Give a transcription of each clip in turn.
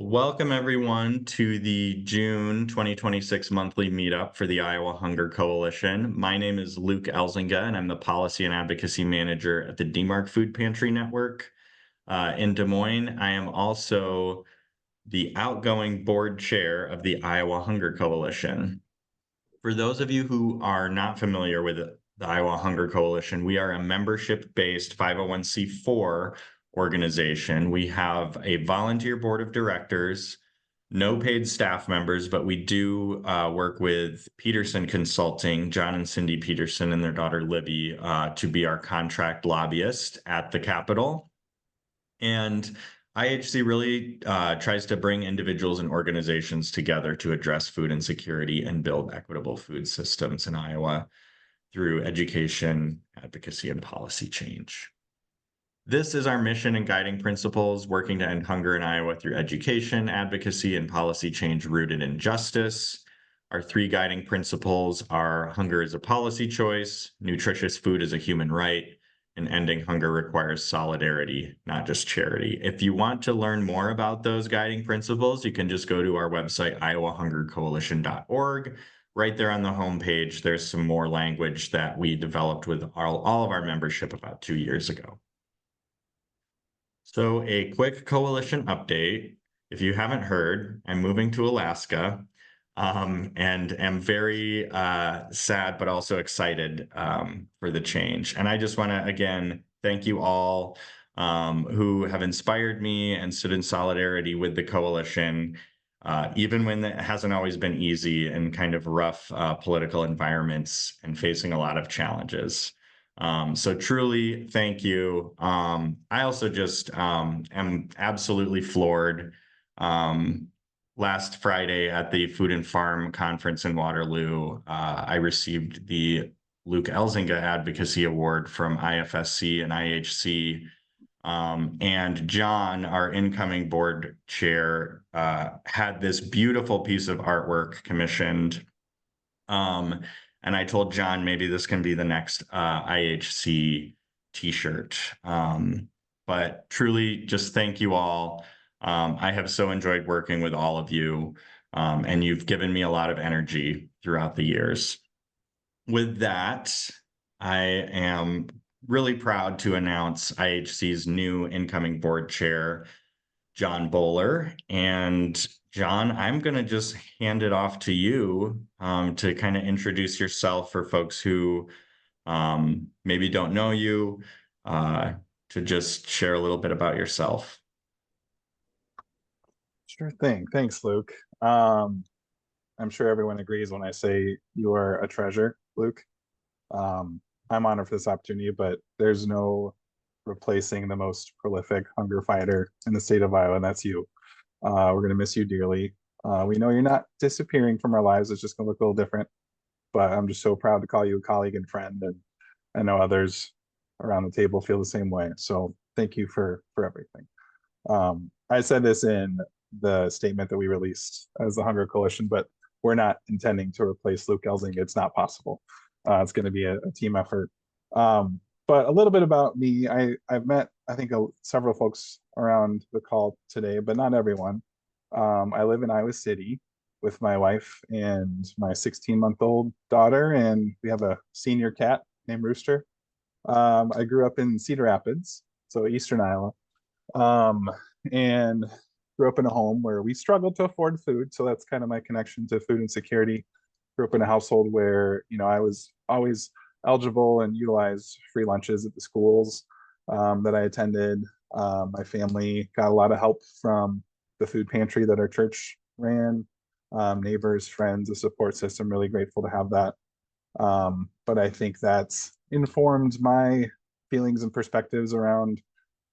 Welcome everyone to the June 2026 monthly meetup for the Iowa Hunger Coalition. My name is Luke Elzinga, and I'm the Policy and Advocacy Manager at the DMARC Food Pantry Network in Des Moines. I am also the outgoing board chair of the Iowa Hunger Coalition. For those of you who are not familiar with the Iowa Hunger Coalition, we are a membership-based 501c4 organization. We have a volunteer board of directors, no paid staff members, but we do work with Peterson Consulting, John and Cindy Peterson and their daughter Libby, to be our contract lobbyist at the Capitol. And IHC really tries to bring individuals and organizations together to address food insecurity and build equitable food systems in Iowa through education, advocacy, and policy change. This is our mission and guiding principles, working to end hunger in Iowa through education, advocacy, and policy change rooted in justice. Our three guiding principles are hunger is a policy choice, nutritious food is a human right, and ending hunger requires solidarity, not just charity. If you want to learn more about those guiding principles, you can just go to our website, iowahungercoalition.org. Right there on the homepage, there's some more language that we developed with all of our membership about 2 years ago. So a quick coalition update. If you haven't heard, I'm moving to Alaska and am very sad, but also excited for the change. And I just want to, again, thank you all who have inspired me and stood in solidarity with the coalition, even when it hasn't always been easy in kind of rough political environments and facing a lot of challenges. So truly, thank you. I also just am absolutely floored. Last Friday at the Food and Farm Conference in Waterloo, I received the Luke Elzinga Advocacy Award from IFSC and IHC. And John, our incoming board chair, had this beautiful piece of artwork commissioned. And I told John maybe this can be the next IHC t-shirt. But truly, just thank you all. I have so enjoyed working with all of you, and you've given me a lot of energy throughout the years. With that, I am really proud to announce IHC's new incoming board chair, John Bowler. And John, I'm going to just hand it off to you to kind of introduce yourself for folks who maybe don't know you, to just share a little bit about yourself. Sure thing. Thanks, Luke. I'm sure everyone agrees when I say you are a treasure, Luke. I'm honored for this opportunity, but there's no replacing the most prolific hunger fighter in the state of Iowa, and that's you. We're going to miss you dearly. We know you're not disappearing from our lives. It's just going to look a little different, but I'm just so proud to call you a colleague and friend, and I know others around the table feel the same way. So thank you for everything. I said this in the statement that we released as the Hunger Coalition, but we're not intending to replace Luke Elsing. It's not possible. It's going to be a team effort. But a little bit about me. I've met, I think, several folks around the call today, but not everyone. I live in Iowa City with my wife and my 16-month-old daughter, and we have a senior cat named Rooster. I grew up in Cedar Rapids, so Eastern Iowa, and grew up in a home where we struggled to afford food. So that's kind of my connection to food insecurity. Grew up in a household where, I was always eligible and utilized free lunches at the schools that I attended. My family got a lot of help from the food pantry that our church ran, neighbors, friends, a support system. Really grateful to have that. But I think that's informed my feelings and perspectives around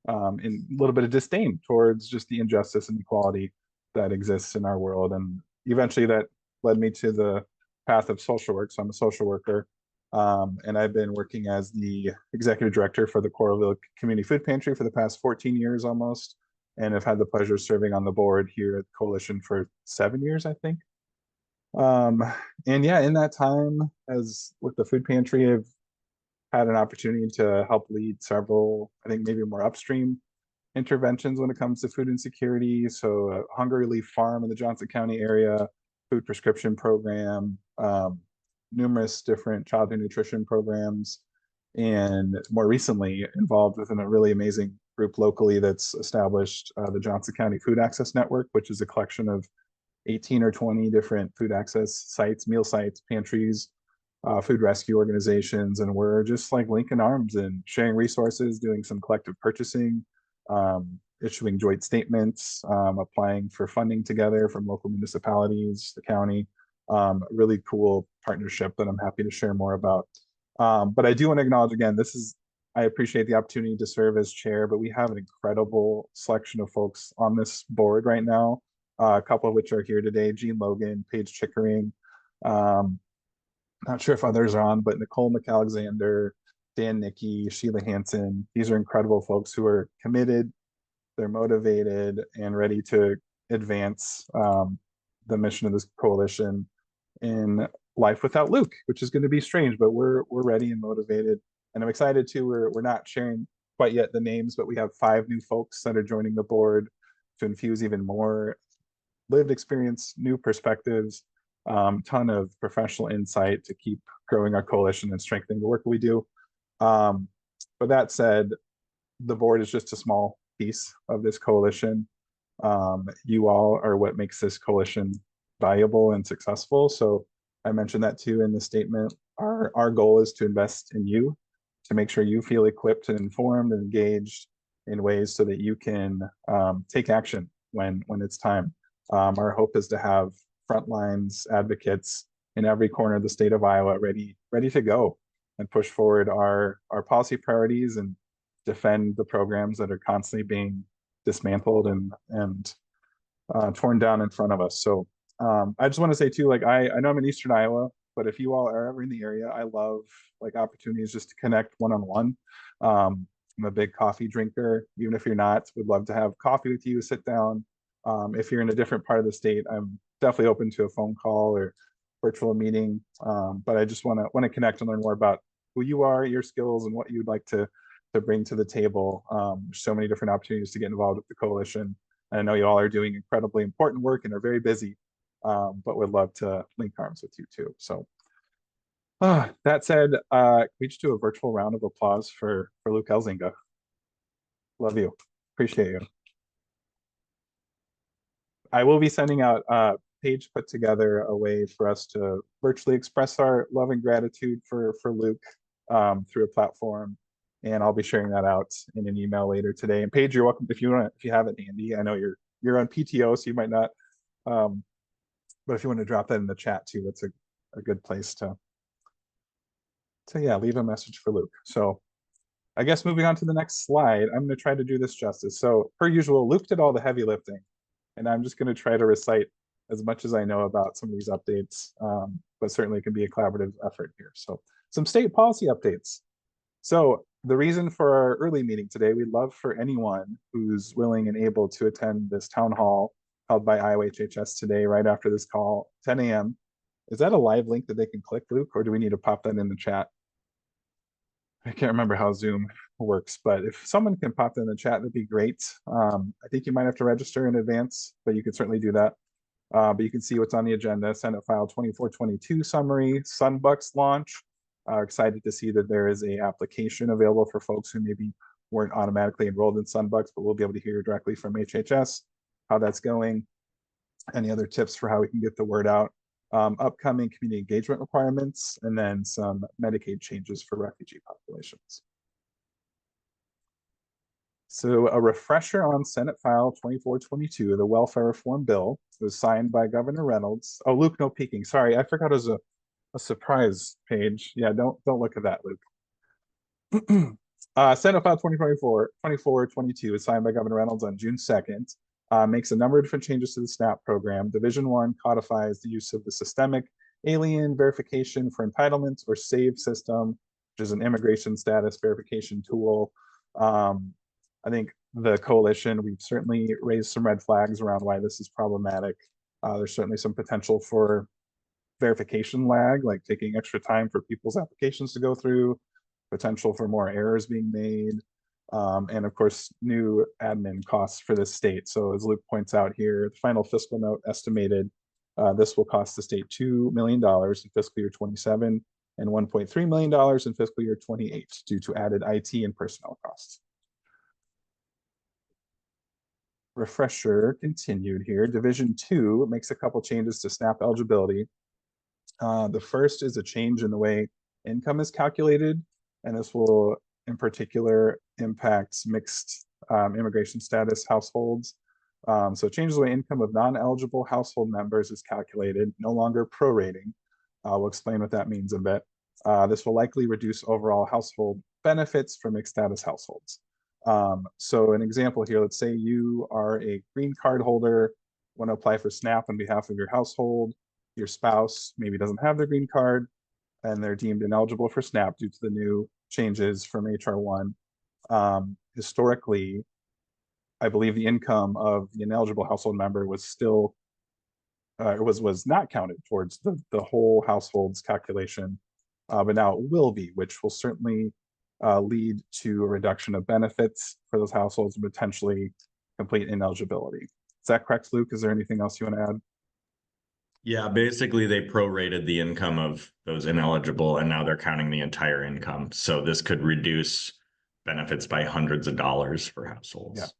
in a little bit of disdain towards just the injustice and equality that exists in our world. And eventually that led me to the path of social work. So I'm a social worker, and I've been working as the executive director for the Coralville Community Food Pantry for the past 14 years almost, and I've had the pleasure of serving on the board here at the Coalition for 7 years, I think. And yeah, in that time, as with the food pantry, I've had an opportunity to help lead several, I think maybe more upstream interventions when it comes to food insecurity. So Hunger Relief Farm in the Johnson County area, food prescription program, numerous different childhood nutrition programs, and more recently involved within a really amazing group locally that's established the Johnson County Food Access Network, which is a collection of 18 or 20 different food access sites, meal sites, pantries, food rescue organizations, and we're just like linking arms and sharing resources, doing some collective purchasing, issuing joint statements, applying for funding together from local municipalities, the county. Really cool partnership that I'm happy to share more about. But I do want to acknowledge again, I appreciate the opportunity to serve as chair, but we have an incredible selection of folks on this board right now, a couple of which are here today, Gene Logan, Paige Chickering, not sure if others are on, but Nicole McAlexander, Dan Nicky, Sheila Hansen. These are incredible folks who are committed, they're motivated, and ready to advance the mission of this coalition in life without Luke, which is going to be strange, but we're ready and motivated. And I'm excited too. We're not sharing quite yet the names, but we have 5 new folks that are joining the board to infuse even more lived experience, new perspectives, ton of professional insight to keep growing our coalition and strengthening the work we do. But that said, the board is just a small piece of this coalition. You all are what makes this coalition valuable and successful. So I mentioned that too in the statement. Our goal is to invest in you, to make sure you feel equipped and informed and engaged in ways so that you can take action when it's time. Our hope is to have frontlines advocates in every corner of the state of Iowa ready to go and push forward our policy priorities and defend the programs that are constantly being dismantled and torn down in front of us. So I just want to say too, like I know I'm in Eastern Iowa, but if you all are ever in the area, I love like opportunities just to connect one-on-one. I'm a big coffee drinker. Even if you're not, would love to have coffee with you, sit down. If you're in a different part of the state, I'm definitely open to a phone call or virtual meeting. But I just want to connect and learn more about who you are, your skills, and what you'd like to bring to the table. There's so many different opportunities to get involved with the coalition. And I know you all are doing incredibly important work and are very busy, but would love to link arms with you too. So that said, we just do a virtual round of applause for Luke Elzinga. Love you. Appreciate you. I will be sending out Paige put together a way for us to virtually express our love and gratitude for Luke through a platform, and I'll be sharing that out in an email later today. And Paige, you're welcome if you have it handy. I know you're on PTO, so you might not, but if you want to drop that in the chat too, that's a good place to yeah, leave a message for Luke. So I guess moving on to the next slide, I'm going to try to do this justice. So per usual, Luke did all the heavy lifting, and I'm just going to try to recite as much as I know about some of these updates, but certainly it can be a collaborative effort here. So some state policy updates. So the reason for our early meeting today, we'd love for anyone who's willing and able to attend this town hall held by IHHS today, right after this call, 10 a.m. Is that a live link that they can click, Luke, or do we need to pop that in the chat? I can't remember how Zoom works, but if someone can pop that in the chat, that'd be great. I think you might have to register in advance, but you can certainly do that. But you can see what's on the agenda: Senate File 2422 summary, Sunbucks launch. Excited to see that there is a application available for folks who maybe weren't automatically enrolled in Sunbucks, but we'll be able to hear directly from HHS how that's going. Any other tips for how we can get the word out? Upcoming community engagement requirements, and then some Medicaid changes for refugee populations. So a refresher on Senate File 2422, the welfare reform bill. It was signed by Governor Reynolds. Oh, Luke, no peeking. Sorry, I forgot it was a surprise page. Yeah, don't look at that, Luke. Senate File 2422 is signed by Governor Reynolds on June 2nd. Makes a number of different changes to the SNAP program. Division 1 codifies the use of the systemic alien verification for entitlements, or SAVE system, which is an immigration status verification tool. I think the coalition, we've certainly raised some red flags around why this is problematic. There's certainly some potential for verification lag, like taking extra time for people's applications to go through, potential for more errors being made. And of course, new admin costs for the state. So as Luke points out here, the final fiscal note estimated this will cost the state $2 million in fiscal year 27 and $1.3 million in fiscal year 28 due to added IT and personnel costs. Refresher continued here. Division 2 makes a couple changes to SNAP eligibility. The first is a change in the way income is calculated, and this will in particular impact mixed immigration status households. So it changes the way income of non-eligible household members is calculated, no longer prorating. We'll explain what that means a bit. This will likely reduce overall household benefits for mixed status households. So an example here, let's say you are a green card holder, want to apply for SNAP on behalf of your household. Your spouse maybe doesn't have their green card and they're deemed ineligible for SNAP due to the new changes from HR 1. Historically, I believe the income of the ineligible household member was still was not counted towards the whole household's calculation, but now it will be, which will certainly lead to a reduction of benefits for those households and potentially complete ineligibility. Is that correct, Luke? Is there anything else you want to add? Yeah, basically they prorated the income of those ineligible and now they're counting the entire income. So this could reduce benefits by hundreds of dollars for Yeah. households.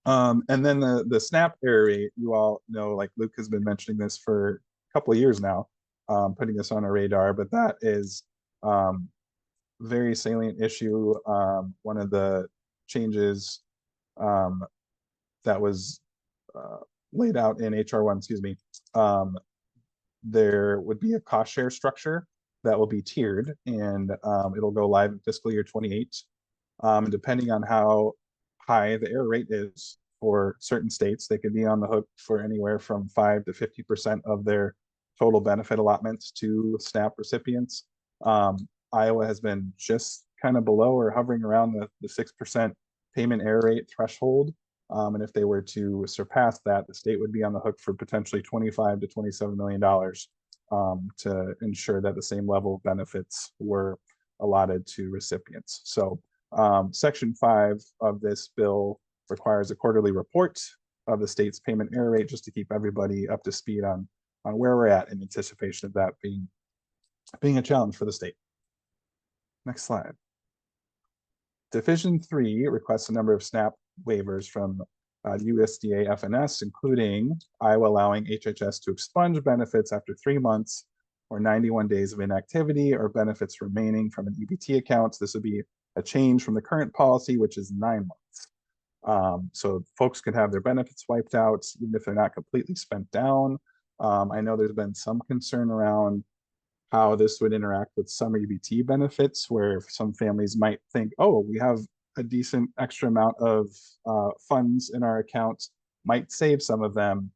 And then the SNAP error rate, you all know, like Luke has been mentioning this for a couple of years now, putting this on our radar, but that is very salient issue. One of the changes that was laid out in HR 1, excuse me, there would be a cost share structure that will be tiered, and it'll go live in fiscal year 28. Depending on how high the error rate is for certain states, they could be on the hook for anywhere from 5 to 50% of their total benefit allotments to SNAP recipients. Iowa has been just kind of below or hovering around the 6% payment error rate threshold. And if they were to surpass that, the state would be on the hook for potentially $25 to $27 million to ensure that the same level of benefits were allotted to recipients. So Section 5 of this bill requires a quarterly report of the state's payment error rate just to keep everybody up to speed on where we're at in anticipation of that being a challenge for the state. Next slide. Division 3 requests a number of SNAP waivers from USDA FNS, including Iowa allowing HHS to expunge benefits after 3 months or 91 days of inactivity or benefits remaining from an EBT account. This would be a change from the current policy, which is 9 months. So folks could have their benefits wiped out even if they're not completely spent down. I know there's been some concern around how this would interact with some EBT benefits, where some families might think, oh, we have a decent extra amount of funds in our accounts, might save some of them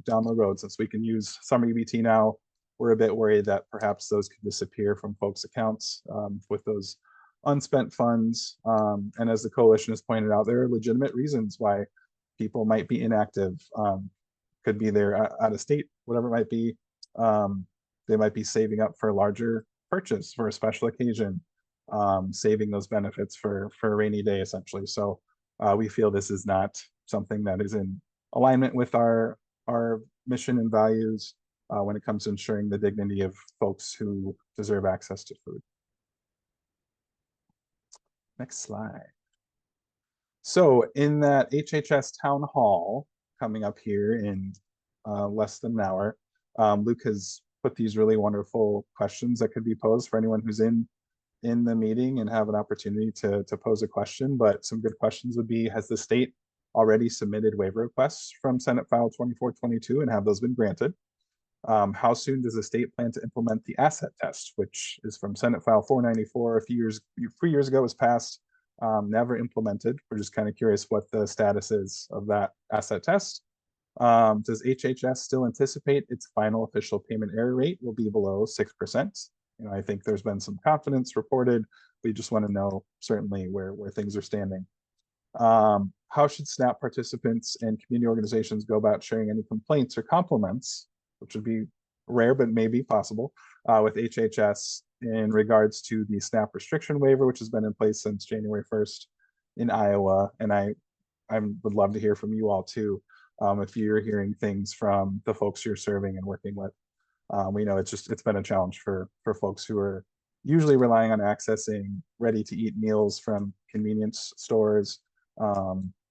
down the road since we can use some EBT now. We're a bit worried that perhaps those could disappear from folks' accounts with those unspent funds. And as the coalition has pointed out, there are legitimate reasons why people might be inactive. Could be they're out of state, whatever it might be. They might be saving up for a larger purchase for a special occasion, saving those benefits for a rainy day, essentially. So we feel this is not something that is in alignment with our mission and values when it comes to ensuring the dignity of folks who deserve access to food. Next slide. So in that HHS town hall coming up here in less than an hour, Luke has put these really wonderful questions that could be posed for anyone who's in the meeting and have an opportunity to pose a question. But some good questions would be, has the state already submitted waiver requests from Senate File 2422 and have those been granted? How soon does the state plan to implement the asset test, which is from Senate File 494 a few years, 3 years ago was passed, never implemented. We're just kind of curious what the status is of that asset test. Does HHS still anticipate its final official payment error rate will be below 6%? I think there's been some confidence reported. We just want to know certainly where things are standing. How should SNAP participants and community organizations go about sharing any complaints or compliments, which would be rare but maybe possible, with HHS in regards to the SNAP restriction waiver, which has been in place since January 1st in Iowa. And I would love to hear from you all too, if you're hearing things from the folks you're serving and working with. We know it's been a challenge for folks who are usually relying on accessing ready to eat meals from convenience stores.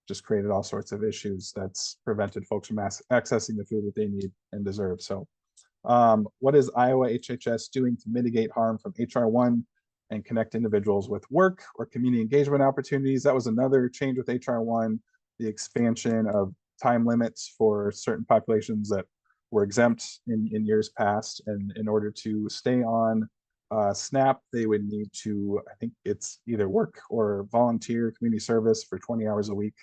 Just created all sorts of issues that's prevented folks from accessing the food that they need and deserve. So what is Iowa HHS doing to mitigate harm from HR1 and connect individuals with work or community engagement opportunities? That was another change with HR1, the expansion of time limits for certain populations that were exempt in years past. And in order to stay on SNAP, they would need to, I think it's either work or volunteer community service for 20 hours a week.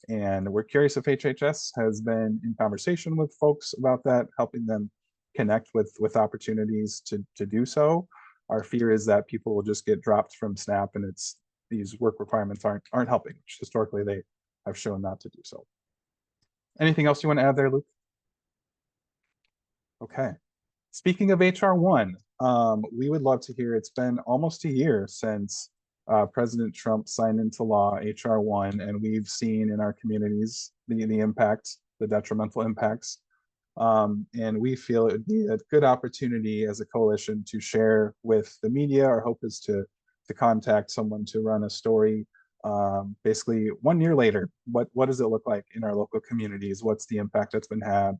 And we're curious if HHS has been in conversation with folks about that, helping them connect with opportunities to do so. Our fear is that people will just get dropped from SNAP, and it's these work requirements aren't helping, which historically they have shown not to do so. Anything else you want to add there, Luke? Okay. Speaking of HR1, we would love to hear. It's been almost a year since President Trump signed into law HR1, and we've seen in our communities the impact, the detrimental impacts. And we feel it would be a good opportunity as a coalition to share with the media. Our hope is to contact someone to run a story. Basically, 1 year later, what does it look like in our local communities? What's the impact that's been had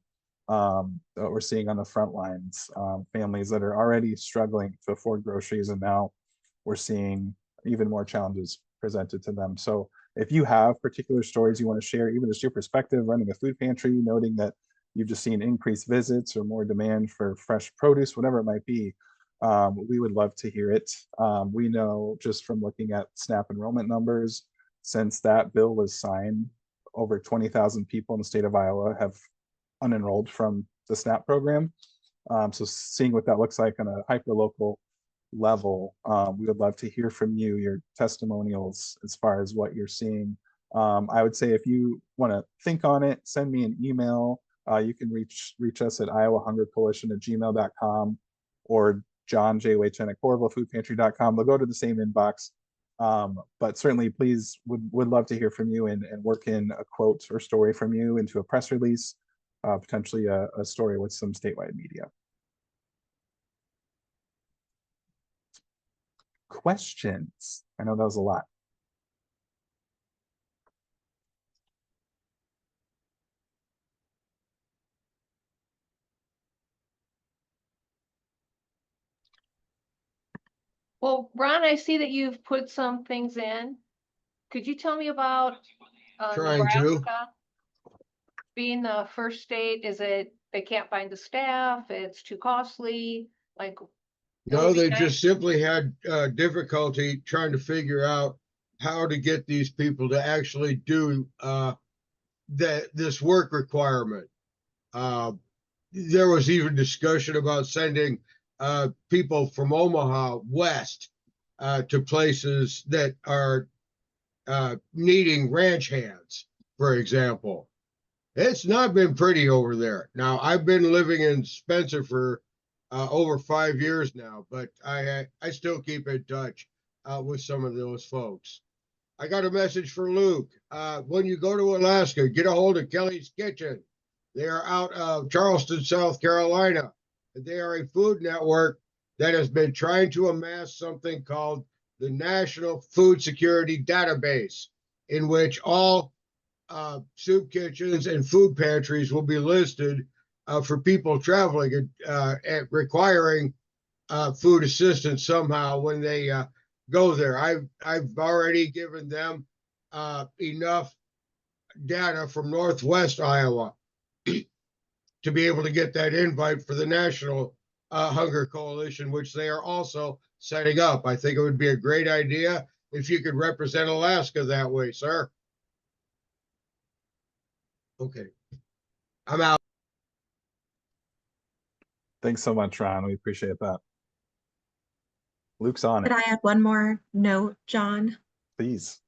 that we're seeing on the front lines? Families that are already struggling to afford groceries, and now we're seeing even more challenges presented to them. So if you have particular stories you want to share, even just your perspective running a food pantry, noting that you've just seen increased visits or more demand for fresh produce, whatever it might be, we would love to hear it. We know just from looking at SNAP enrollment numbers, since that bill was signed, over 20,000 people in the state of Iowa have unenrolled from the SNAP program. So seeing what that looks like on a hyper-local level, we would love to hear from you, your testimonials as far as what you're seeing. I would say if you want to think on it, send me an email. You can reach us at iowahungercoalition@gmail.com or John J. Wachen at CorvalFoodPantry.com. They'll go to the same inbox. But certainly, please would love to hear from you and work in a quote or story from you into a press release, potentially a story with some statewide media. Questions? I know that was a lot. Well, Ron, I see that you've put some things in. Could you tell me about Trying to. Nebraska being the first state? Is it they can't find the staff? It's too costly? Like, No, they just simply had difficulty trying to figure out how to get these people to actually do this work requirement. There was even discussion about sending people from Omaha west to places that are needing ranch hands, for example. It's not been pretty over there. Now, I've been living in Spencer for over 5 years now, but I still keep in touch with some of those folks. I got a message for Luke. When you go to Alaska, get a hold of Kelly's Kitchen. They are out of Charleston, South Carolina. They are a food network that has been trying to amass something called the National Food Security Database, in which all soup kitchens and food pantries will be listed for people traveling and requiring food assistance somehow when they go there. I've already given them enough data from Northwest Iowa to be able to get that invite for the National Hunger Coalition, which they are also setting up. I think it would be a great idea if you could represent Alaska that way, sir. Okay, I'm out. Thanks so much, Ron. We appreciate that. Luke's on it. Could I add one more note, John? Please.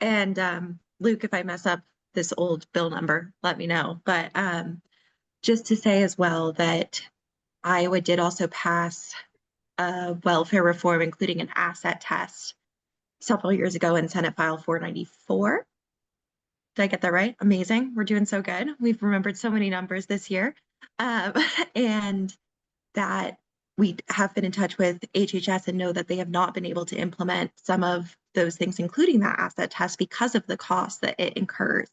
And Luke, if I mess up this old bill number, let me know. But just to say as well that Iowa did also pass welfare reform, including an asset test several years ago in Senate File 494. Did I get that right? Amazing. We're doing so good. We've remembered so many numbers this year. And that we have been in touch with HHS and know that they have not been able to implement some of those things, including that asset test, because of the cost that it incurs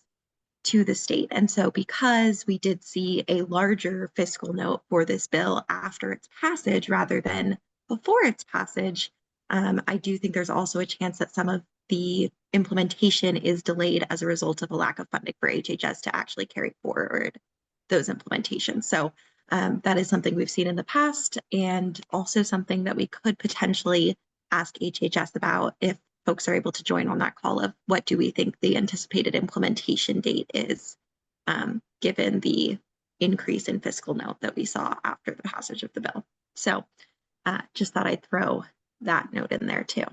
to the state. And so because we did see a larger fiscal note for this bill after its passage rather than before its passage, I do think there's also a chance that some of the implementation is delayed as a result of a lack of funding for HHS to actually carry forward those implementations. So that is something we've seen in the past, and also something that we could potentially ask HHS about if folks are able to join on that call of what do we think the anticipated implementation date is, given the increase in fiscal note that we saw after the passage of the bill. So just thought I'd throw that note in there too.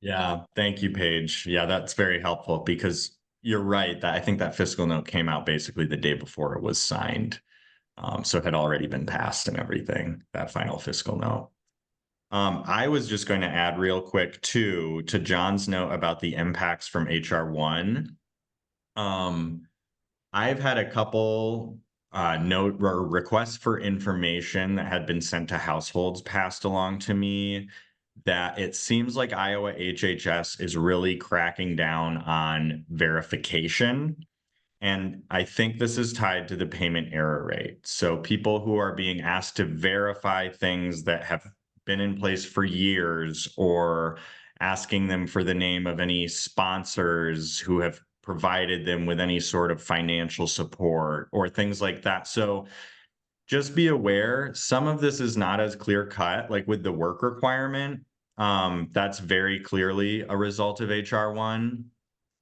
Yeah, thank you, Paige. Yeah, that's very helpful because you're right that I think that fiscal note came out basically the day before it was signed. So it had already been passed and everything, that final fiscal note. I was just going to add real quick too, to John's note about the impacts from HR 1. I've had a couple note or requests for information that had been sent to households passed along to me that it seems like Iowa HHS is really cracking down on verification. And I think this is tied to the payment error rate. So people who are being asked to verify things that have been in place for years, or asking them for the name of any sponsors who have provided them with any sort of financial support or things like that. So just be aware, some of this is not as clear cut, like with the work requirement. That's very clearly a result of HR 1.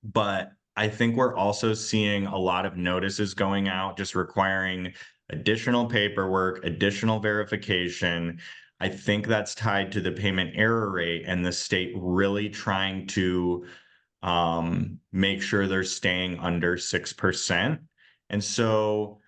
But I think we're also seeing a lot of notices going out just requiring additional paperwork, additional verification. I think that's tied to the payment error rate and the state really trying to make sure they're staying under 6%. And so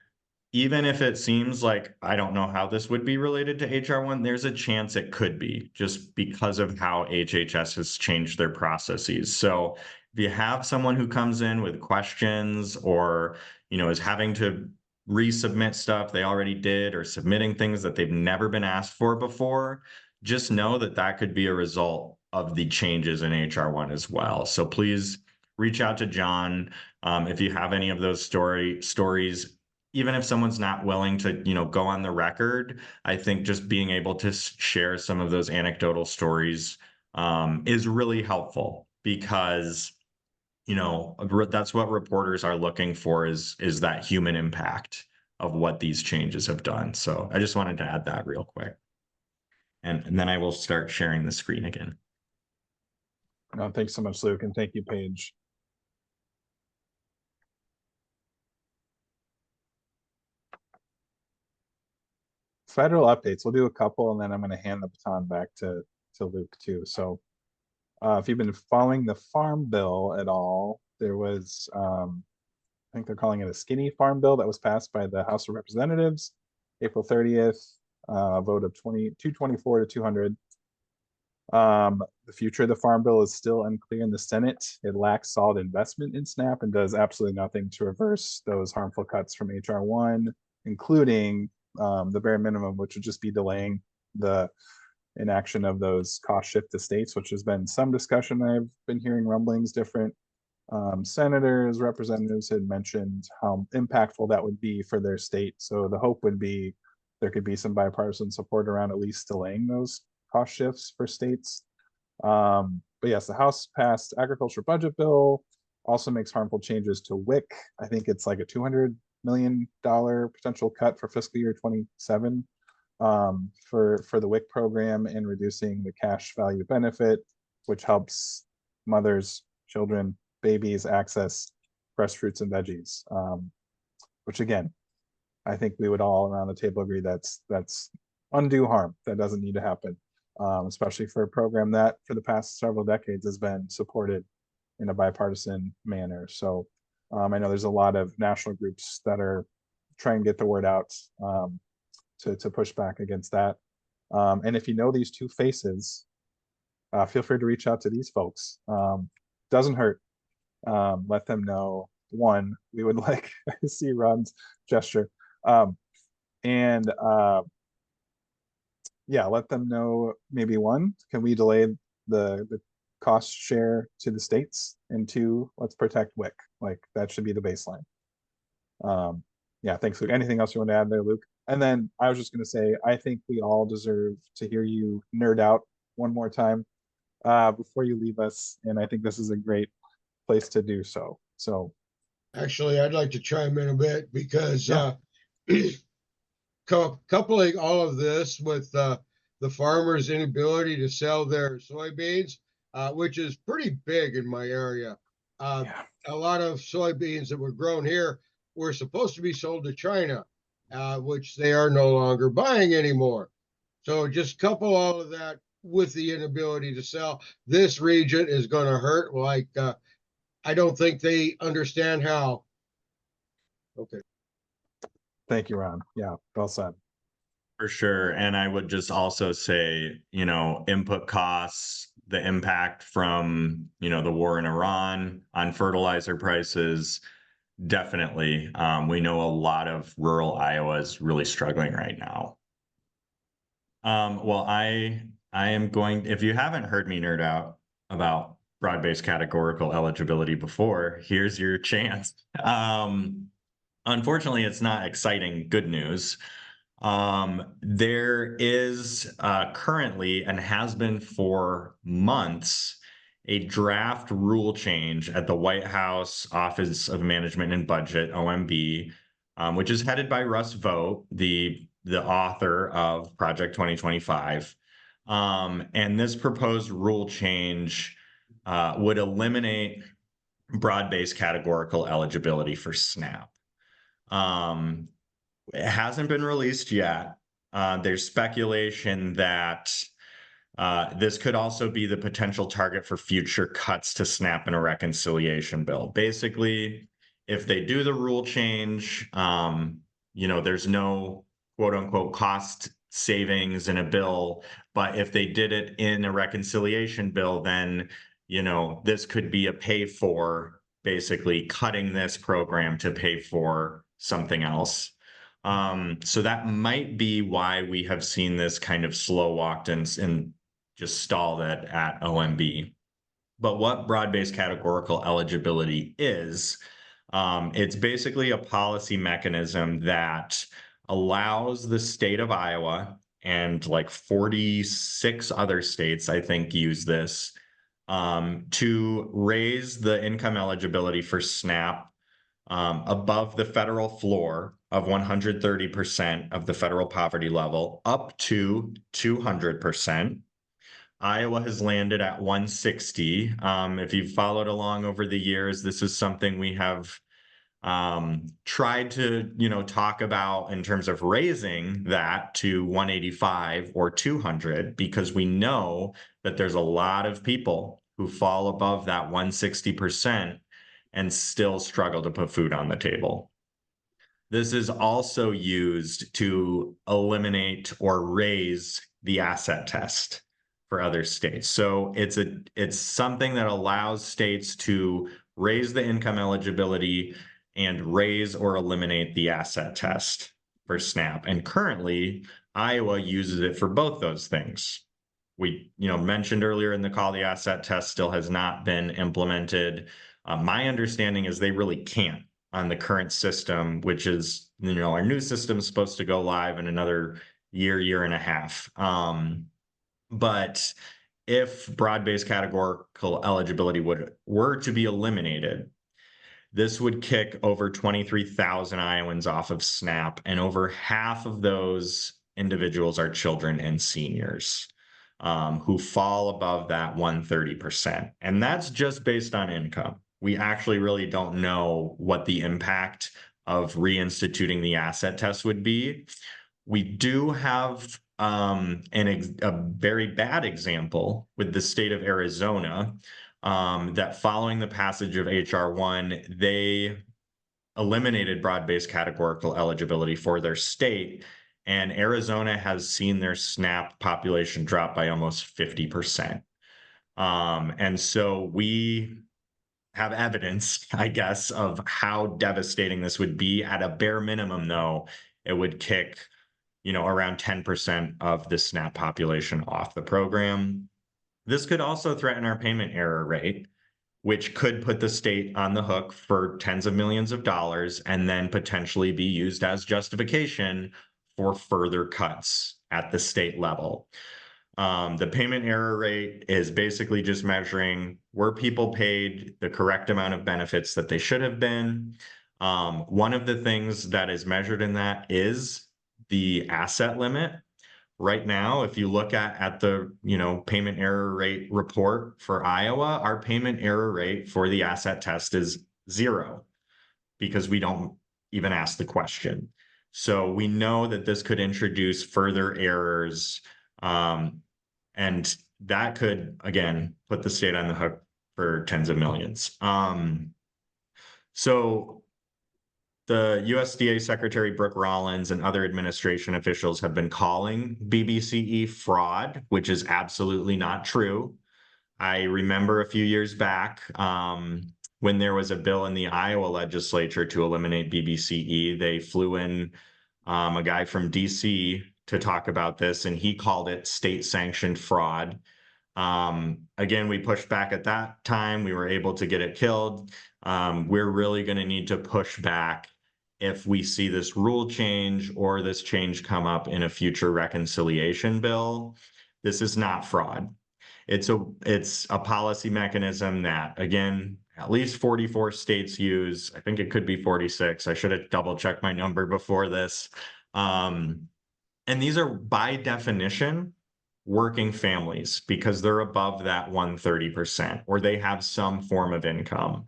even if it seems like I don't know how this would be related to HR 1, there's a chance it could be just because of how HHS has changed their processes. So if you have someone who comes in with questions or, is having to resubmit stuff they already did or submitting things that they've never been asked for before, just know that that could be a result of the changes in HR 1 as well. So please reach out to John if you have any of those stories. Even if someone's not willing to, go on the record, I think just being able to share some of those anecdotal stories is really helpful because, that's what reporters are looking for is that human impact of what these changes have done. So I just wanted to add that real quick. And then I will start sharing the screen again. No, thanks so much, Luke, and thank you, Paige. Federal updates. We'll do a couple, and then I'm going to hand the baton back to Luke too. So, if you've been following the Farm Bill at all, there was, I think they're calling it a skinny Farm Bill that was passed by the House of Representatives, April 30th, vote of 224 to 200. The future of the Farm Bill is still unclear in the Senate. It lacks solid investment in SNAP and does absolutely nothing to reverse those harmful cuts from HR 1, including the bare minimum, which would just be delaying the inaction of those cost shift to states, which has been some discussion. I've been hearing rumblings. Different senators, representatives had mentioned how impactful that would be for their state. So the hope would be there could be some bipartisan support around at least delaying those cost shifts for states. But yes, the House passed agriculture budget bill, also makes harmful changes to WIC. I think it's like a $200 million potential cut for fiscal year 27 for the WIC program, and reducing the cash value benefit, which helps mothers, children, babies access fresh fruits and veggies, which again, I think we would all around the table agree that's undue harm that doesn't need to happen, especially for a program that for the past several decades has been supported in a bipartisan manner. So I know there's a lot of national groups that are trying to get the word out to push back against that. And if you know these two faces, feel free to reach out to these folks. Doesn't hurt. Let them know, one, we would like, I see Ron's gesture. And yeah, let them know, maybe one, can we delay the cost share to the states? And two, let's protect WIC. Like, that should be the baseline. Yeah, thanks, Luke. Anything else you want to add there, Luke? And then I was just going to say, I think we all deserve to hear you nerd out one more time before you leave us. And I think this is a great place to do so. So Actually, I'd like to chime in a bit because Yeah. Coupling all of this with the farmers' inability to sell their soybeans, which is pretty big in my area. Yeah. A lot of soybeans that were grown here were supposed to be sold to China, which they are no longer buying anymore. So just couple all of that with the inability to sell. This region is going to hurt like I don't think they understand how. Okay. Thank you, Ron. Yeah, well said. For sure. And I would just also say, input costs, the impact from, the war in Iran on fertilizer prices, definitely. We know a lot of rural Iowa is really struggling right now. Well, I am going, if you haven't heard me nerd out about broad-based categorical eligibility before, here's your chance. Unfortunately, it's not exciting good news. There is currently, and has been for months, a draft rule change at the White House Office of Management and Budget, OMB, which is headed by Russ Vought, the author of Project 2025. And this proposed rule change would eliminate broad-based categorical eligibility for SNAP. It hasn't been released yet. There's speculation that this could also be the potential target for future cuts to SNAP in a reconciliation bill. Basically, if they do the rule change, there's no quote unquote cost savings in a bill. But if they did it in a reconciliation bill, then, this could be a pay for, basically cutting this program to pay for something else. So that might be why we have seen this kind of slow walked and just stalled at OMB. But what broad-based categorical eligibility is, it's basically a policy mechanism that allows the state of Iowa and like 46 other states, I think, use this to raise the income eligibility for SNAP above the federal floor of 130% of the federal poverty level up to 200%. Iowa has landed at 160. If you've followed along over the years, this is something we have tried to, talk about in terms of raising that to 185 or 200, because we know that there's a lot of people who fall above that 160% and still struggle to put food on the table. This is also used to eliminate or raise the asset test for other states. So it's something that allows states to raise the income eligibility and raise or eliminate the asset test for SNAP. And currently, Iowa uses it for both those things. We mentioned earlier in the call, the asset test still has not been implemented. My understanding is they really can't on the current system, which is, our new system is supposed to go live in another year and a half. But if broad-based categorical eligibility were to be eliminated, this would kick over 23,000 Iowans off of SNAP, and over half of those individuals are children and seniors who fall above that 130%. And that's just based on income. We actually really don't know what the impact of reinstituting the asset test would be. We do have a very bad example with the state of Arizona, that following the passage of HR 1, they eliminated broad-based categorical eligibility for their state and Arizona has seen their SNAP population drop by almost 50%. And so we have evidence, I guess, of how devastating this would be. At a bare minimum, though, it would kick, around 10% of the SNAP population off the program. This could also threaten our payment error rate, which could put the state on the hook for tens of millions of dollars and then potentially be used as justification for further cuts at the state level. The payment error rate is basically just measuring, were people paid the correct amount of benefits that they should have been? One of the things that is measured in that is the asset limit. Right now, if you look at the payment error rate report for Iowa, our payment error rate for the asset test is 0 because we don't even ask the question. So we know that this could introduce further errors, and that could, again, put the state on the hook for tens of millions. So the USDA Secretary Brooke Rollins and other administration officials have been calling BBCE fraud, which is absolutely not true. I remember a few years back when there was a bill in the Iowa legislature to eliminate BBCE, they flew in a guy from DC to talk about this, and he called it state-sanctioned fraud. Again, we pushed back at that time. We were able to get it killed. We're really going to need to push back if we see this rule change or this change come up in a future reconciliation bill. This is not fraud. It's a policy mechanism that, again, at least 44 states use. I think it could be 46. I should have double checked my number before this. And these are by definition working families because they're above that 130% or they have some form of income.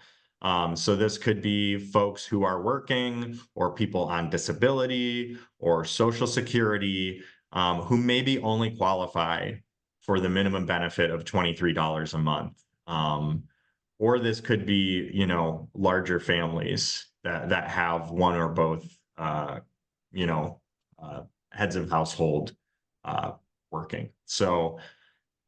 So this could be folks who are working or people on disability or Social Security who maybe only qualify for the minimum benefit of $23 a month. Or this could be, larger families that have one or both, heads of household working. So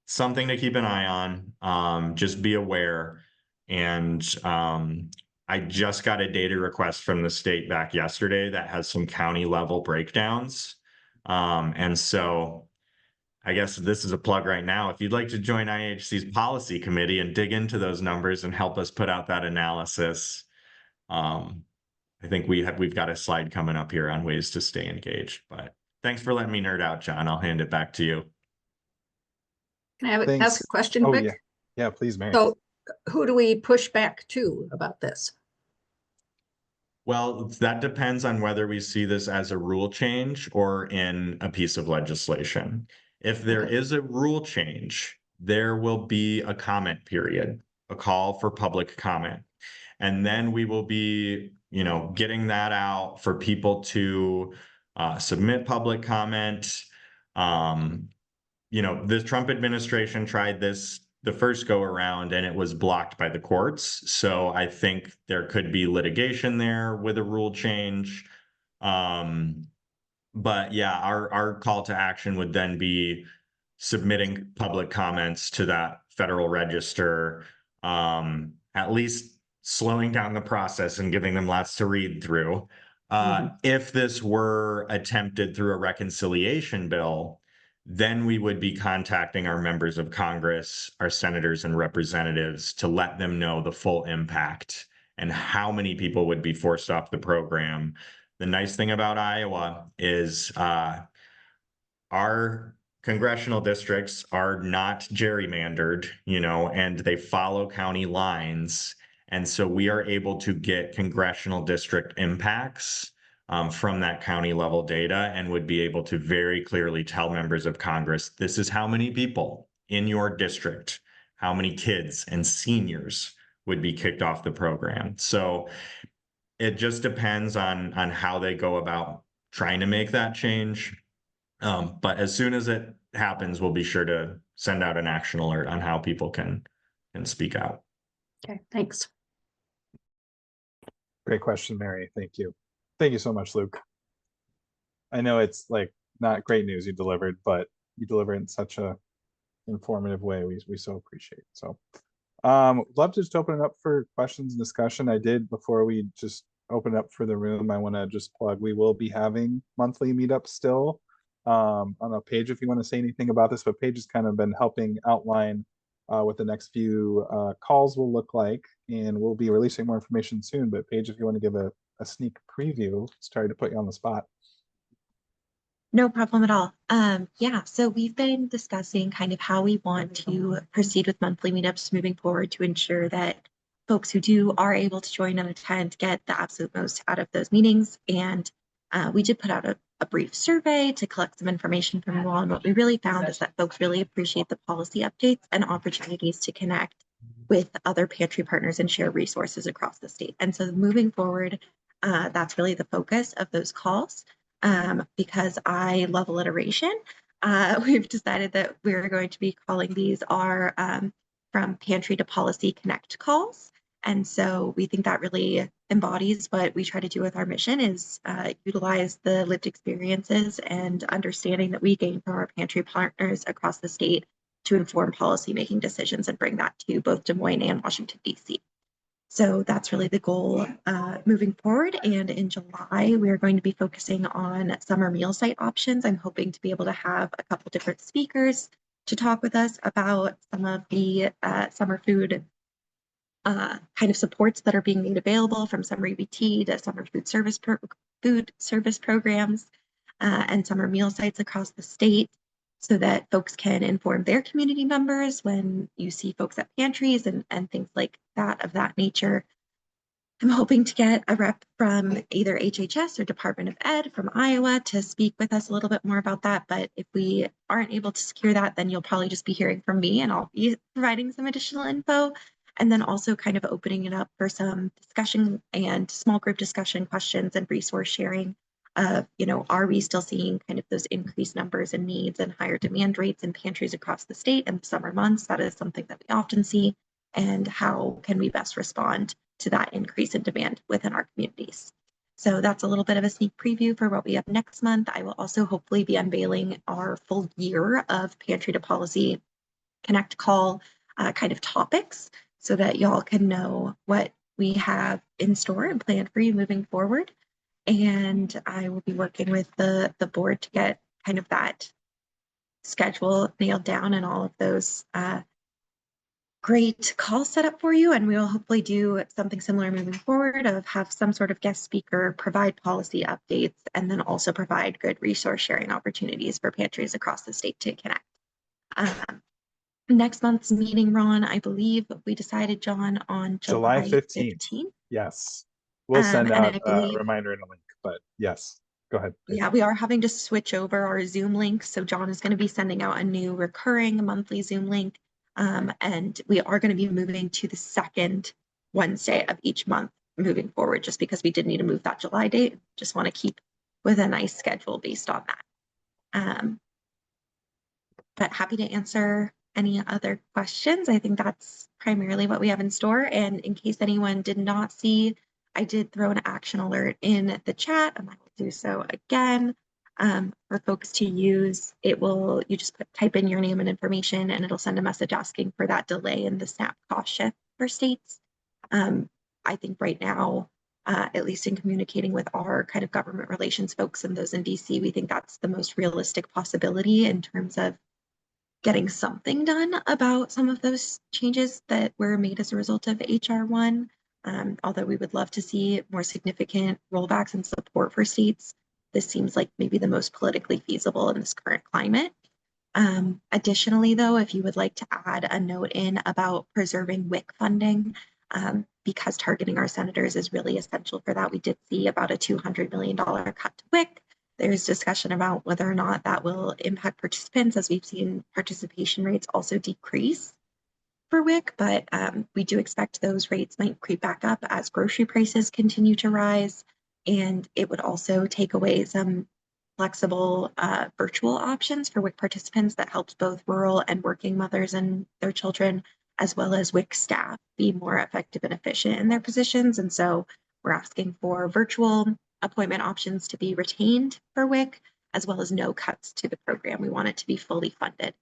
something to keep an eye on. Just be aware. And I just got a data request from the state back yesterday that has some county level breakdowns. And so I guess this is a plug right now. If you'd like to join IHC's policy committee and dig into those numbers and help us put out that analysis, I think we've got a slide coming up here on ways to stay engaged. But thanks for letting me nerd out, John. I'll hand it back to you. Can I Thanks. ask a question, Oh, Vic? yeah. Yeah, please, Mary. So who do we push back to about this? Well, that depends on whether we see this as a rule change or in a piece of legislation. If there is a rule change, there will be a comment period, a call for public comment. And then we will be, getting that out for people to submit public comment. The Trump administration tried this the first go around and it was blocked by the courts. So I think there could be litigation there with a rule change. But yeah, our call to action would then be submitting public comments to that Federal Register, at least slowing down the process and giving them lots to read through. If this were attempted through a reconciliation bill, then we would be contacting our members of Congress, our senators and representatives to let them know the full impact and how many people would be forced off the program. The nice thing about Iowa is our congressional districts are not gerrymandered, and they follow county lines. And so we are able to get congressional district impacts from that county level data and would be able to very clearly tell members of Congress, this is how many people in your district, how many kids and seniors would be kicked off the program. So it just depends on how they go about trying to make that change. But as soon as it happens, we'll be sure to send out an action alert on how people can speak out. Okay, thanks. Great question, Mary. Thank you. Thank you so much, Luke. I know it's like not great news you delivered, but you deliver it in such a informative way. We so appreciate. So love to just open it up for questions and discussion. I did, before we just open it up for the room, I want to just plug, we will be having monthly meetups still. On a page, if you want to say anything about this, but Paige has kind of been helping outline what the next few calls will look like, and we'll be releasing more information soon. But Paige, if you want to give a sneak preview, sorry to put you on the spot. No problem at all. Yeah, so we've been discussing kind of how we want to proceed with monthly meetups moving forward to ensure that folks who are able to join and attend get the absolute most out of those meetings. And we did put out a brief survey to collect some information from you all. And what we really found is that folks really appreciate the policy updates and opportunities to connect with other pantry partners and share resources across the state. And so moving forward, that's really the focus of those calls. Because I love alliteration, we've decided that we're going to be calling these our From Pantry to Policy Connect calls. And so we think that really embodies what we try to do with our mission, is utilize the lived experiences and understanding that we gain from our pantry partners across the state to inform policymaking decisions and bring that to both Des Moines and Washington, D.C. So that's really the goal moving forward. And in July, we're going to be focusing on summer meal site options. I'm hoping to be able to have a couple different speakers to talk with us about some of the summer food kind of supports that are being made available, from summer EBT to summer food service programs and summer meal sites across the state, so that folks can inform their community members when you see folks at pantries and things like that of that nature. I'm hoping to get a rep from either HHS or Department of Ed from Iowa to speak with us a little bit more about that. But if we aren't able to secure that, then you'll probably just be hearing from me, and I'll be providing some additional info. And then also kind of opening it up for some discussion and small group discussion questions and resource sharing of, are we still seeing kind of those increased numbers and needs and higher demand rates in pantries across the state in the summer months? That is something that we often see. And how can we best respond to that increase in demand within our communities? So that's a little bit of a sneak preview for what we have next month. I will also hopefully be unveiling our full year of Pantry to Policy Connect call kind of topics, so that y'all can know what we have in store and planned for you moving forward. And I will be working with the board to get kind of that schedule nailed down and all of those great calls set up for you. And we will hopefully do something similar moving forward, of have some sort of guest speaker, provide policy updates, and then also provide good resource sharing opportunities for pantries across the state to connect. Next month's meeting, Ron, I believe we decided, John, on July 15th. Yes. We'll send and out I believe, a reminder and a link, but yes, go ahead. Yeah, we are having to switch over our Zoom link. So John is going to be sending out a new recurring monthly Zoom link. And we are going to be moving to the second Wednesday of each month moving forward, just because we did need to move that July date. Just want to keep with a nice schedule based on that. But happy to answer any other questions. I think that's primarily what we have in store. And in case anyone did not see, I did throw an action alert in the chat, and I will do so again. For folks to use, you just type in your name and information, and it'll send a message asking for that delay in the SNAP cost shift for states. I think right now, at least in communicating with our kind of government relations folks and those in DC, we think that's the most realistic possibility in terms of getting something done about some of those changes that were made as a result of HR 1. Although we would love to see more significant rollbacks and support for states, this seems like maybe the most politically feasible in this current climate. Additionally, though, if you would like to add a note in about preserving WIC funding, because targeting our senators is really essential for that. We did see about a $200 million cut to WIC. There's discussion about whether or not that will impact participants, as we've seen participation rates also decrease for WIC, but we do expect those rates might creep back up as grocery prices continue to rise. And it would also take away some flexible virtual options for WIC participants that helps both rural and working mothers and their children, as well as WIC staff, be more effective and efficient in their positions. And so we're asking for virtual appointment options to be retained for WIC, as well as no cuts to the program. We want it to be fully funded.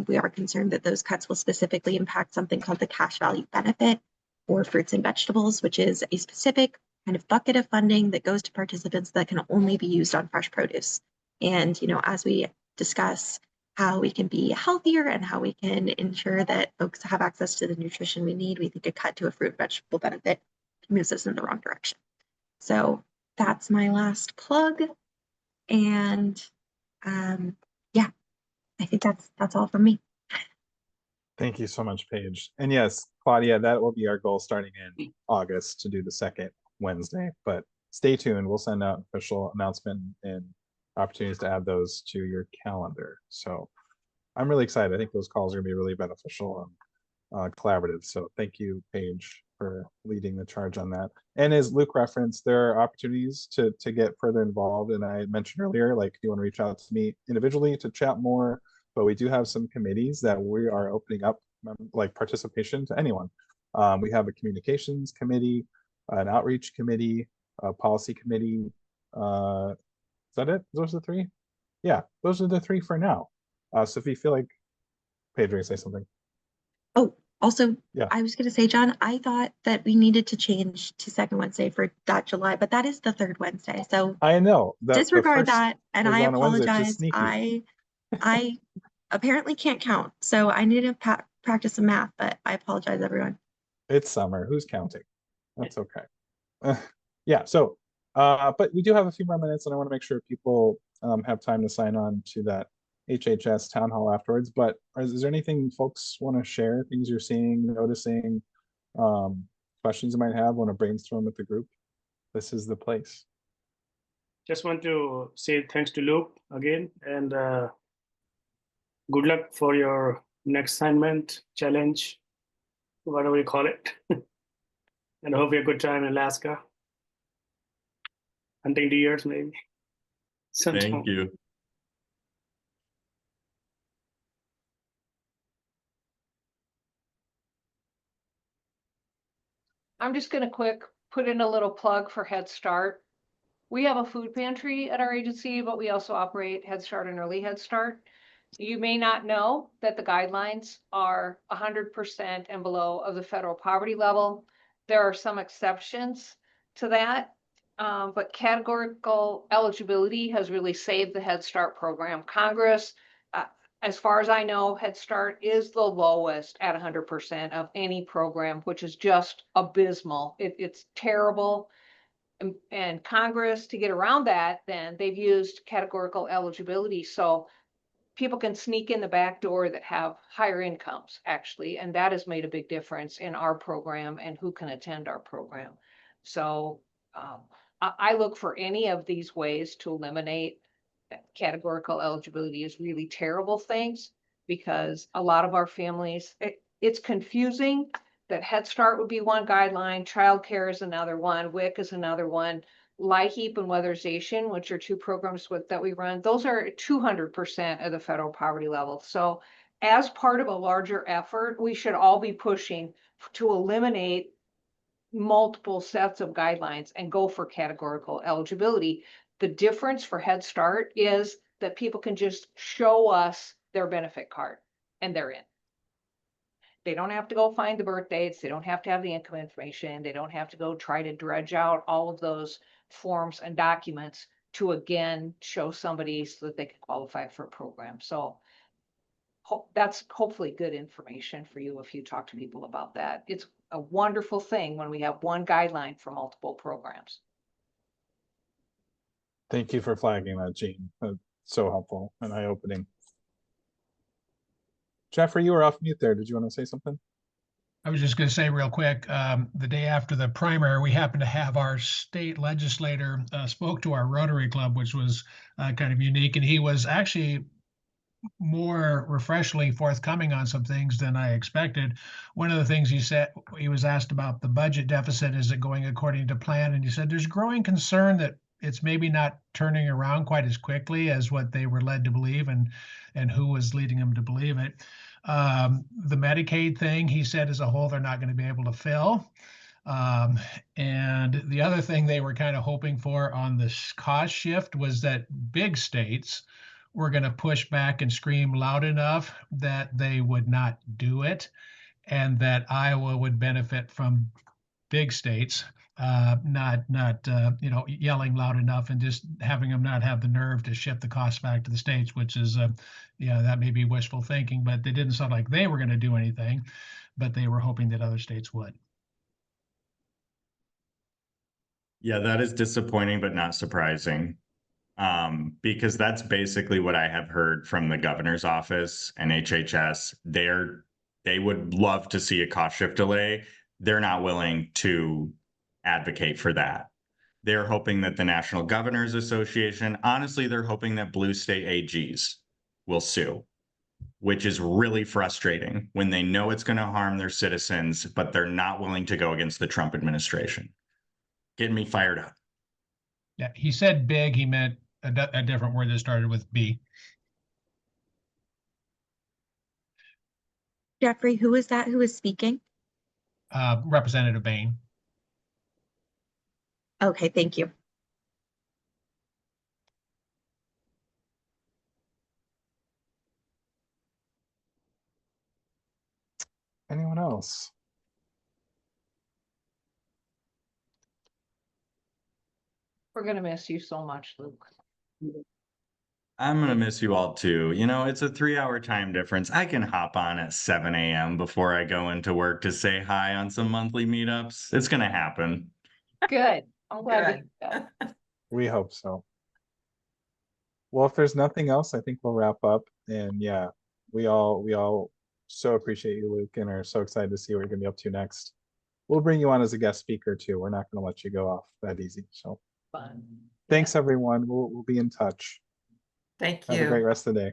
We are concerned that those cuts will specifically impact something called the cash value benefit for fruits and vegetables, which is a specific kind of bucket of funding that goes to participants that can only be used on fresh produce. And, as we discuss how we can be healthier and how we can ensure that folks have access to the nutrition we need, we think a cut to a fruit vegetable benefit moves us in the wrong direction. So that's my last plug. And yeah, I think that's all from me. Thank you so much, Paige. And yes, Claudia, that will be our goal starting in August to do the second Wednesday, but stay tuned. We'll send out official announcement and opportunities to add those to your calendar. So I'm really excited. I think those calls are gonna be really beneficial and collaborative. So thank you, Paige, for leading the charge on that. And as Luke referenced, there are opportunities to get further involved. And I mentioned earlier, like, if you want to reach out to me individually to chat more, but we do have some committees that we are opening up, like, participation to anyone. We have a communications committee, an outreach committee, a policy committee. Is that it? Those are the three? Yeah, those are the three for now. So if you feel like, Paige, say something. Oh, also, Yeah. I was going to say, John, I thought that we needed to change to second Wednesday for that July, but that is the third Wednesday. So I know that disregard that. And was I on a Wednesday, which is apologize. sneaky. I apparently can't count. So I need to practice some math, but I apologize, everyone. It's summer. Who's counting? That's okay. Yeah. So, but we do have a few more minutes, and I want to make sure people have time to sign on to that HHS town hall afterwards. But is there anything folks want to share? Things you're seeing, noticing, questions you might have? Want to brainstorm with the group? This is the place. Just want to say thanks to Luke again, and good luck for your next assignment, challenge, whatever you call it. And I hope you have a good time in Alaska. Hunting deers, maybe. Sometime. Thank you. I'm just gonna put in a little plug for Head Start. We have a food pantry at our agency, but we also operate Head Start and Early Head Start. You may not know that the guidelines are 100% and below of the federal poverty level. There are some exceptions to that, but categorical eligibility has really saved the Head Start program. Congress, as far as I know, Head Start is the lowest at 100% of any program, which is just abysmal. It's terrible. And Congress, to get around that, then they've used categorical eligibility. So people can sneak in the back door that have higher incomes, actually. And that has made a big difference in our program and who can attend our program. So I look for any of these ways to eliminate categorical eligibility is really terrible things, because a lot of our families, it's confusing that Head Start would be one guideline, childcare is another one, WIC is another one, LIHEAP and weatherization, which are two programs that we run, those are 200% of the federal poverty level. So as part of a larger effort, we should all be pushing to eliminate multiple sets of guidelines and go for categorical eligibility. The difference for Head Start is that people can just show us their benefit card and they're in. They don't have to go find the birth dates. They don't have to have the income information. They don't have to go try to dredge out all of those forms and documents to again show somebody so that they can qualify for a program. So that's hopefully good information for you if you talk to people about that. It's a wonderful thing when we have one guideline for multiple programs. Thank you for flagging that, Jean. That's so helpful and eye-opening. Jeffrey, you were off mute there. Did you want to say something? I was just going to say real quick, the day after the primary, we happened to have our state legislator spoke to our Rotary Club, which was kind of unique. And he was actually more refreshingly forthcoming on some things than I expected. One of the things he said, he was asked about the budget deficit, is it going according to plan? And he said, there's growing concern that it's maybe not turning around quite as quickly as what they were led to believe and who was leading them to believe it. The Medicaid thing, he said, as a whole, they're not going to be able to fill. And the other thing they were kind of hoping for on this cost shift was that big states were going to push back and scream loud enough that they would not do it, and that Iowa would benefit from big states not yelling loud enough and just having them not have the nerve to shift the cost back to the states, which is that may be wishful thinking, but they didn't sound like they were going to do anything, but they were hoping that other states would. Yeah, that is disappointing, but not surprising. Because that's basically what I have heard from the governor's office and HHS. They would love to see a cost shift delay. They're not willing to advocate for that. They're hoping that the National Governors Association, honestly, they're hoping that blue state AGs will sue, which is really frustrating when they know it's going to harm their citizens, but they're not willing to go against the Trump administration. Getting me fired up. Yeah, he said big, he meant a different word that started with B. Jeffrey, who is that who is speaking? Representative Bain. Okay, thank you. Anyone else? We're gonna miss you so much, Luke. I'm gonna miss you all too. You know, it's a 3-hour time difference. I can hop on at 7 a.m. before I go into work to say hi on some monthly meetups. It's gonna happen. Good. I'm glad to hear that. We hope so. Well, if there's nothing else, I think we'll wrap up. And yeah, we all so appreciate you, Luke, and are so excited to see what you're gonna be up to next. We'll bring you on as a guest speaker too. We're not gonna let you go off that easy. So Fun. thanks everyone. We'll be in touch. Thank Have a great rest of the day.